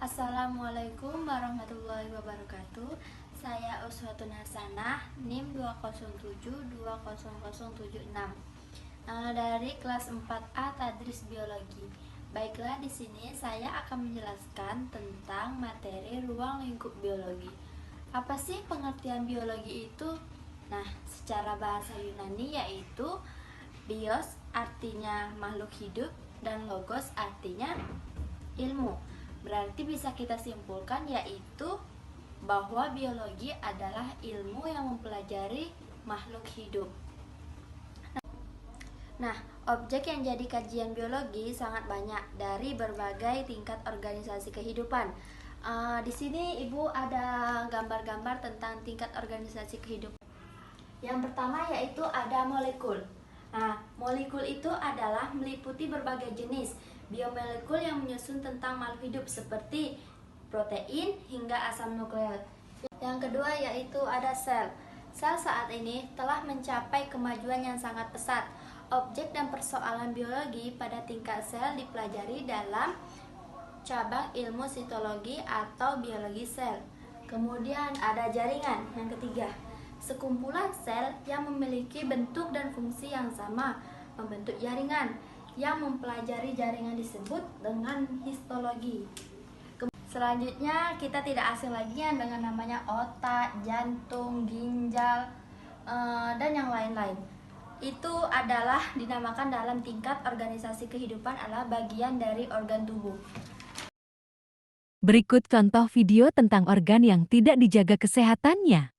Assalamualaikum warahmatullahi wabarakatuh. Saya Uswatun Hasanah, NIM 207200076 dari kelas 4A Tadris Biologi. Baiklah, di sini saya akan menjelaskan tentang materi ruang lingkup biologi. Apa sih pengertian biologi itu? Nah, secara bahasa Yunani yaitu bios artinya makhluk hidup dan logos artinya ilmu. Berarti bisa kita simpulkan yaitu bahwa biologi adalah ilmu yang mempelajari makhluk hidup. Nah, objek yang jadi kajian biologi sangat banyak dari berbagai tingkat organisasi kehidupan. Di sini Ibu ada gambar-gambar tentang tingkat organisasi kehidupan. Yang pertama yaitu ada molekul. Nah, molekul itu adalah meliputi berbagai jenis biomolekul yang menyusun tentang makhluk hidup seperti protein hingga asam nukleat. Yang kedua yaitu ada sel. Sel saat ini telah mencapai kemajuan yang sangat pesat. Objek dan persoalan biologi pada tingkat sel dipelajari dalam cabang ilmu sitologi atau biologi sel. Kemudian ada jaringan. Yang ketiga, sekumpulan sel yang memiliki bentuk dan fungsi yang sama membentuk jaringan. Yang mempelajari jaringan disebut dengan histologi. Selanjutnya kita tidak asing lagi dengan namanya otak, jantung, ginjal, dan yang lain-lain. Itu adalah dinamakan dalam tingkat organisasi kehidupan adalah bagian dari organ tubuh. Berikut contoh video tentang organ yang tidak dijaga kesehatannya.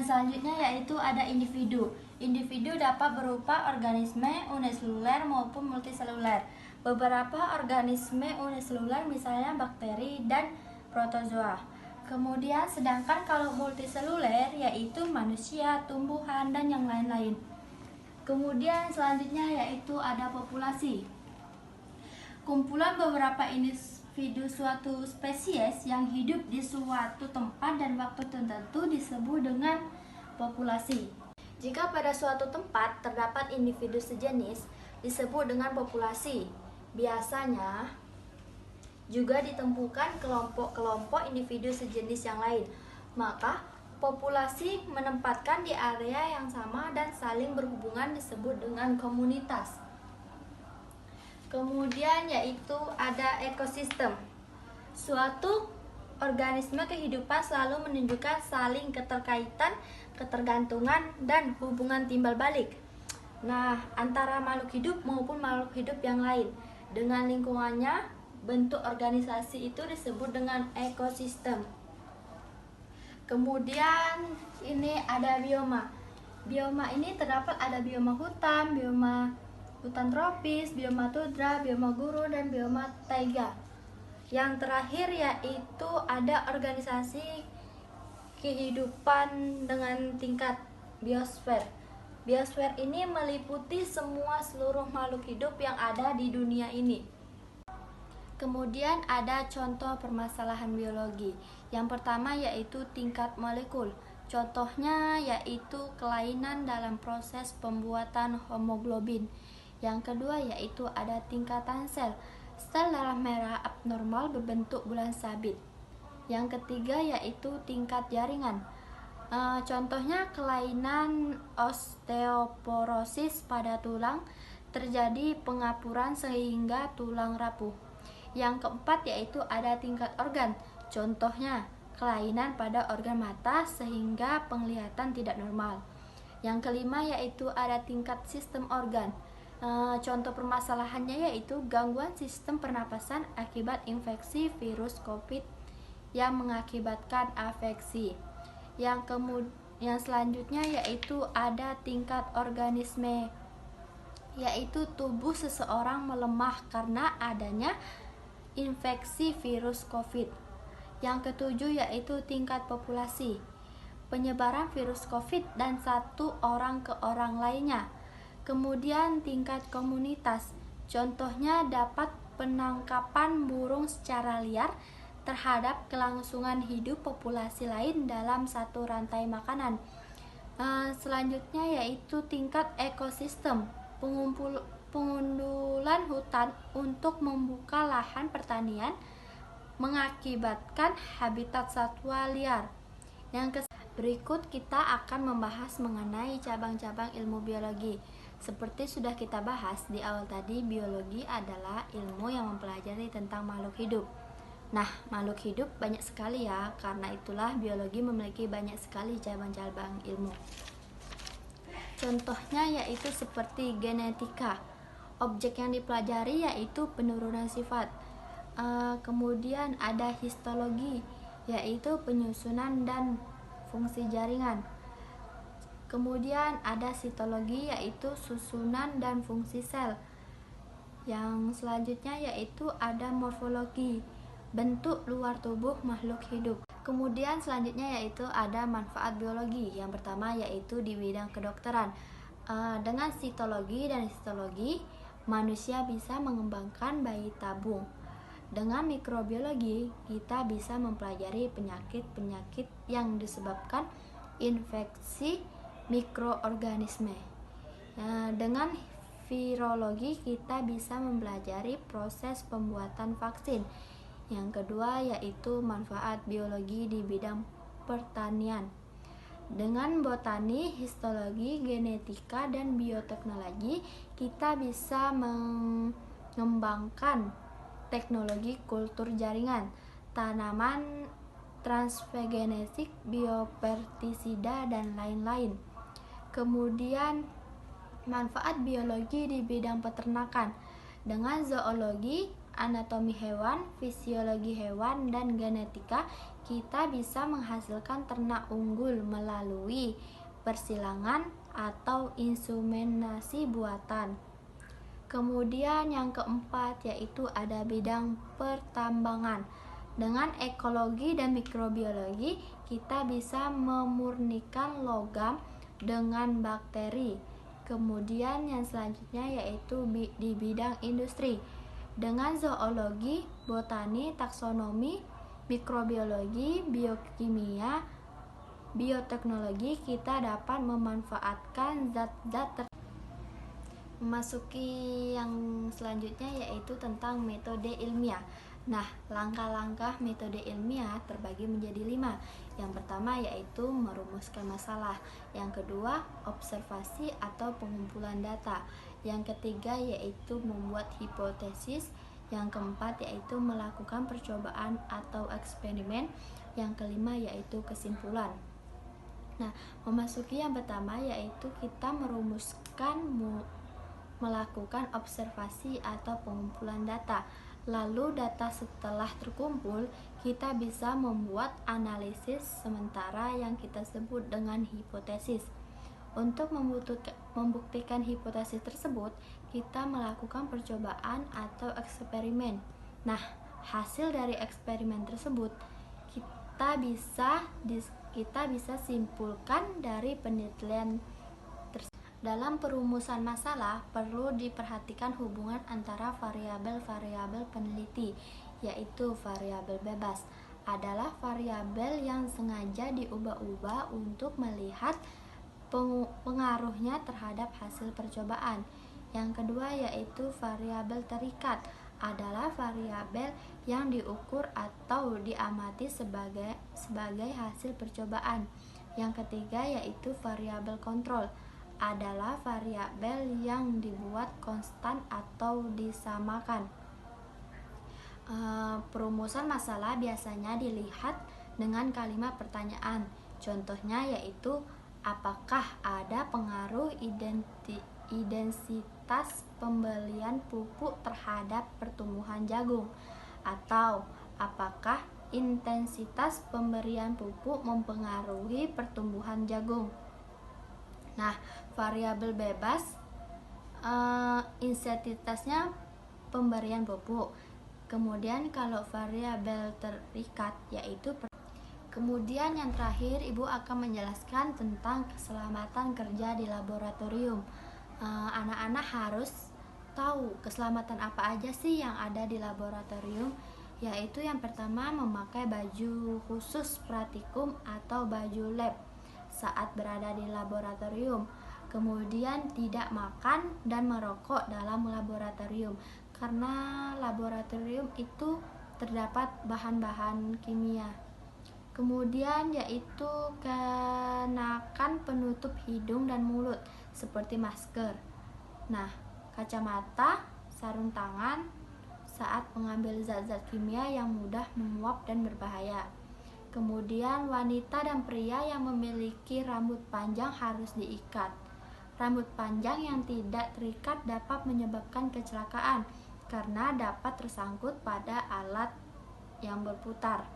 Yang selanjutnya yaitu ada individu. Individu dapat berupa organisme uniseluler maupun multiseluler. Beberapa organisme uniseluler misalnya bakteri dan protozoa. Kemudian sedangkan kalau multiseluler yaitu manusia, tumbuhan, dan yang lain-lain. Kemudian selanjutnya yaitu ada populasi. Kumpulan beberapa individu suatu spesies yang hidup di suatu tempat dan waktu tertentu disebut dengan populasi. Jika pada suatu tempat terdapat individu sejenis, disebut dengan populasi. Biasanya juga ditemukan kelompok-kelompok individu sejenis yang lain. Maka populasi menempatkan di area yang sama dan saling berhubungan disebut dengan komunitas. Kemudian yaitu ada ekosistem. Suatu organisme kehidupan selalu menunjukkan saling keterkaitan, ketergantungan, dan hubungan timbal balik. Nah, antara makhluk hidup maupun makhluk hidup yang lain dengan lingkungannya, bentuk organisasi itu disebut dengan ekosistem. Kemudian ini ada bioma. Bioma ini terdapat ada bioma hutan tropis, bioma tundra, bioma gurun, dan bioma taiga. Yang terakhir yaitu ada organisasi kehidupan dengan tingkat biosfer. Biosfer ini meliputi seluruh makhluk hidup yang ada di dunia ini. Kemudian ada contoh permasalahan biologi. Yang pertama yaitu tingkat molekul. Contohnya yaitu kelainan dalam proses pembuatan hemoglobin. Yang kedua yaitu ada tingkatan sel. Sel darah merah abnormal berbentuk bulan sabit. Yang ketiga yaitu tingkat jaringan. Contohnya kelainan osteoporosis pada tulang, terjadi pengapuran sehingga tulang rapuh. Yang keempat yaitu ada tingkat organ. Contohnya kelainan pada organ mata sehingga penglihatan tidak normal. Yang kelima yaitu ada tingkat sistem organ. Contoh permasalahannya yaitu gangguan sistem pernapasan akibat infeksi virus COVID yang mengakibatkan afeksi. Yang selanjutnya yaitu ada tingkat organisme, yaitu tubuh seseorang melemah karena adanya infeksi virus COVID. Yang ketujuh yaitu tingkat populasi, penyebaran virus COVID dan satu orang ke orang lainnya. Kemudian tingkat komunitas, contohnya dapat penangkapan burung secara liar terhadap kelangsungan hidup populasi lain dalam satu rantai makanan. Selanjutnya yaitu tingkat ekosistem, pengundulan hutan untuk membuka lahan pertanian mengakibatkan habitat satwa liar. Berikut kita akan membahas mengenai cabang-cabang ilmu biologi. Seperti sudah kita bahas di awal tadi, biologi adalah ilmu yang mempelajari tentang makhluk hidup. Nah, makhluk hidup banyak sekali ya, karena itulah biologi memiliki banyak sekali cabang-cabang ilmu. Contohnya yaitu seperti genetika. Objek yang dipelajari yaitu penurunan sifat. Kemudian ada histologi, yaitu penyusunan dan fungsi jaringan. Kemudian ada sitologi, yaitu susunan dan fungsi sel. Yang selanjutnya yaitu ada morfologi, bentuk luar tubuh makhluk hidup. Kemudian selanjutnya yaitu ada manfaat biologi. Yang pertama yaitu di bidang kedokteran. Dengan sitologi dan histologi, manusia bisa mengembangkan bayi tabung. Dengan mikrobiologi, kita bisa mempelajari penyakit-penyakit yang disebabkan infeksi mikroorganisme. Dengan virologi, kita bisa mempelajari proses pembuatan vaksin. Yang kedua yaitu manfaat biologi di bidang pertanian. Dengan botani, histologi, genetika, dan bioteknologi, kita bisa mengembangkan teknologi kultur jaringan, tanaman transgenetik, biopertisida, dan lain-lain. Kemudian manfaat biologi di bidang peternakan. Dengan zoologi, anatomi hewan, fisiologi hewan, dan genetika, kita bisa menghasilkan ternak unggul melalui persilangan atau inseminasi buatan. Kemudian yang keempat yaitu ada bidang pertambangan. Dengan ekologi dan mikrobiologi, kita bisa memurnikan logam dengan bakteri. Kemudian yang selanjutnya yaitu di bidang industri. Dengan zoologi, botani, taksonomi, mikrobiologi, biokimia, bioteknologi, kita dapat memanfaatkan zat-zat memasuki yang selanjutnya yaitu tentang metode ilmiah. Nah, langkah-langkah metode ilmiah terbagi menjadi 5. Yang pertama yaitu merumuskan masalah. Yang kedua, observasi atau pengumpulan data. Yang ketiga yaitu membuat hipotesis. Yang keempat yaitu melakukan percobaan atau eksperimen. Yang kelima yaitu kesimpulan. Nah, memasuki yang pertama yaitu kita melakukan observasi atau pengumpulan data. Lalu data setelah terkumpul, kita bisa membuat analisis sementara yang kita sebut dengan hipotesis. Untuk membuktikan hipotesis tersebut, kita melakukan percobaan atau eksperimen. Nah, hasil dari eksperimen tersebut kita bisa simpulkan dari penelitian. Dalam perumusan masalah, perlu diperhatikan hubungan antara variabel-variabel peneliti, yaitu variabel bebas adalah variabel yang sengaja diubah-ubah untuk melihat pengaruhnya terhadap hasil percobaan. Yang kedua yaitu variabel terikat adalah variabel yang diukur atau diamati sebagai hasil percobaan. Yang ketiga yaitu variabel kontrol adalah variabel yang dibuat konstan atau disamakan. Perumusan masalah biasanya dilihat dengan kalimat pertanyaan. Contohnya yaitu apakah ada pengaruh intensitas pembelian pupuk terhadap pertumbuhan jagung, atau apakah intensitas pemberian pupuk mempengaruhi pertumbuhan jagung. Nah, variabel bebas intensitasnya pemberian pupuk. Kemudian kalau variabel terikat yaitu kemudian yang terakhir Ibu akan menjelaskan tentang keselamatan kerja di laboratorium. Anak-anak harus tahu keselamatan apa aja sih yang ada di laboratorium, yaitu yang pertama memakai baju khusus praktikum atau baju lab saat berada di laboratorium. Kemudian tidak makan dan merokok dalam laboratorium, karena laboratorium itu terdapat bahan-bahan kimia. Kemudian yaitu kenakan penutup hidung dan mulut seperti masker. Nah, kacamata, sarung tangan saat mengambil zat-zat kimia yang mudah menguap dan berbahaya. Kemudian wanita dan pria yang memiliki rambut panjang harus diikat. Rambut panjang yang tidak terikat dapat menyebabkan kecelakaan karena dapat tersangkut pada alat yang berputar.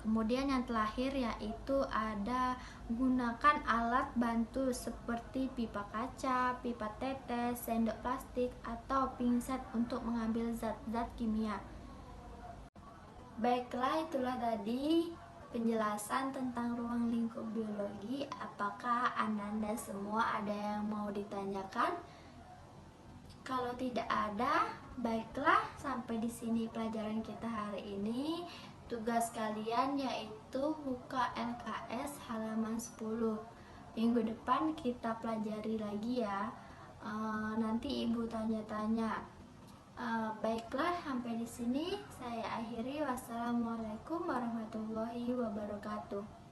Kemudian yang terakhir yaitu ada gunakan alat bantu seperti pipa kaca, pipa tetes, sendok plastik, atau pinset untuk mengambil zat-zat kimia. Baiklah, itulah tadi penjelasan tentang ruang lingkup biologi. Apakah Anda semua ada yang mau ditanyakan? Kalau tidak ada, baiklah, sampai di sini pelajaran kita hari ini. Tugas kalian yaitu buka LKS halaman 10. Minggu depan kita pelajari lagi ya. Nanti Ibu tanya-tanya. Baiklah, sampai di sini saya akhiri. Wassalamualaikum warahmatullahi wabarakatuh.